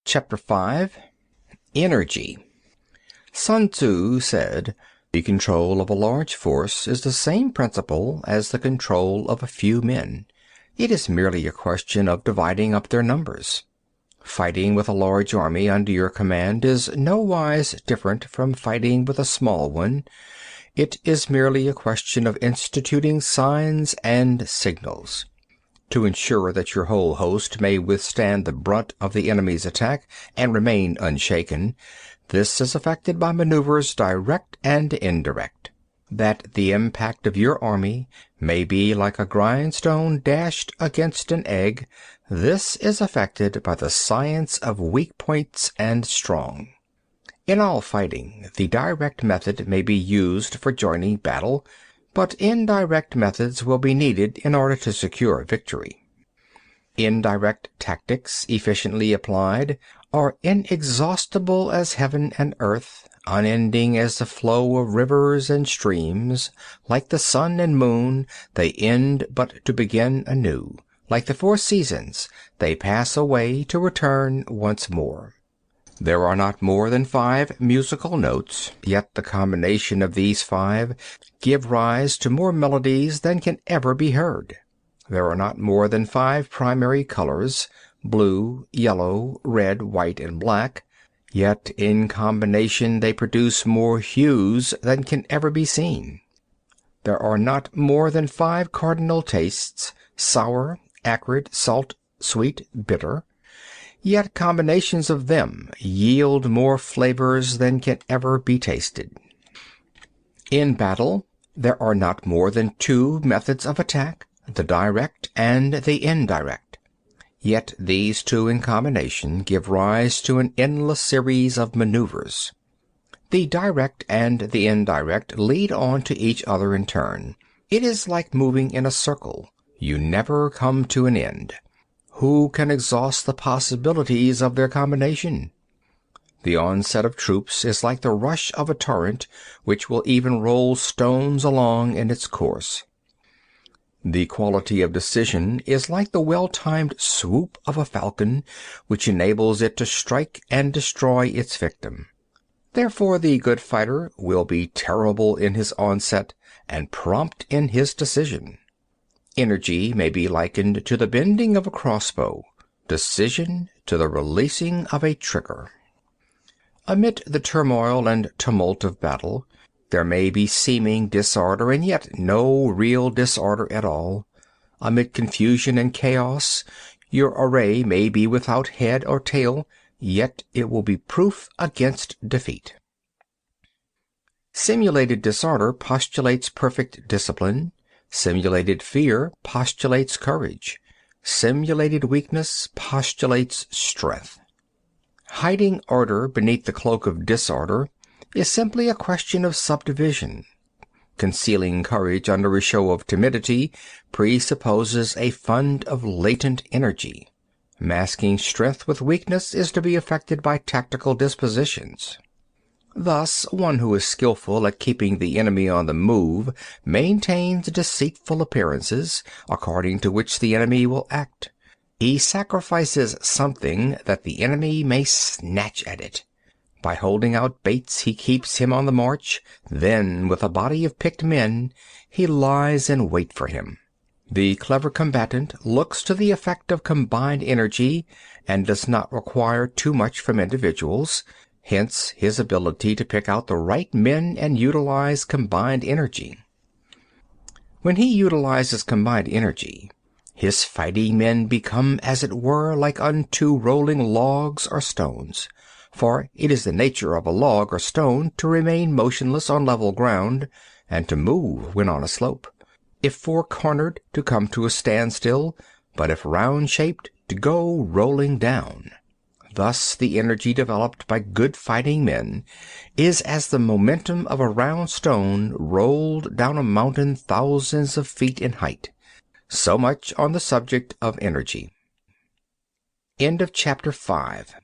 Chapter 5. Energy. Sun Tzu said, "The control of a large force is the same principle as the control of a few men. It is merely a question of dividing up their numbers. Fighting with a large army under your command is nowise different from fighting with a small one. It is merely a question of instituting signs and signals. To ensure that your whole host may withstand the brunt of the enemy's attack and remain unshaken, this is effected by maneuvers direct and indirect. That the impact of your army may be like a grindstone dashed against an egg, this is effected by the science of weak points and strong. In all fighting, the direct method may be used for joining battle, but indirect methods will be needed in order to secure victory. Indirect tactics, efficiently applied, are inexhaustible as heaven and earth, unending as the flow of rivers and streams. Like the sun and moon, they end but to begin anew. Like the four seasons, they pass away to return once more. There are not more than 5 musical notes, yet the combination of these 5 give rise to more melodies than can ever be heard. There are not more than 5 primary colors, blue, yellow, red, white, and black, yet in combination they produce more hues than can ever be seen. There are not more than 5 cardinal tastes, sour, acrid, salt, sweet, bitter, yet combinations of them yield more flavors than can ever be tasted. In battle, there are not more than 2 methods of attack, the direct and the indirect. Yet these 2 in combination give rise to an endless series of maneuvers. The direct and the indirect lead on to each other in turn. It is like moving in a circle. You never come to an end. Who can exhaust the possibilities of their combination? The onset of troops is like the rush of a torrent, which will even roll stones along in its course. The quality of decision is like the well-timed swoop of a falcon, which enables it to strike and destroy its victim. Therefore the good fighter will be terrible in his onset and prompt in his decision. Energy may be likened to the bending of a crossbow, decision to the releasing of a trigger. Amid the turmoil and tumult of battle, there may be seeming disorder and yet no real disorder at all. Amid confusion and chaos, your array may be without head or tail, yet it will be proof against defeat. Simulated disorder postulates perfect discipline. Simulated fear postulates courage. Simulated weakness postulates strength. Hiding order beneath the cloak of disorder is simply a question of subdivision. Concealing courage under a show of timidity presupposes a fund of latent energy. Masking strength with weakness is to be effected by tactical dispositions. Thus, one who is skillful at keeping the enemy on the move maintains deceitful appearances, according to which the enemy will act. He sacrifices something that the enemy may snatch at it. By holding out baits he keeps him on the march, then with a body of picked men he lies in wait for him. The clever combatant looks to the effect of combined energy and does not require too much from individuals. Hence his ability to pick out the right men and utilize combined energy. When he utilizes combined energy, his fighting men become as it were like unto rolling logs or stones. For it is the nature of a log or stone to remain motionless on level ground, and to move when on a slope. If four-cornered, to come to a standstill, but if round-shaped, to go rolling down. Thus the energy developed by good fighting men is as the momentum of a round stone rolled down a mountain thousands of feet in height. So much on the subject of energy. End of chapter 5.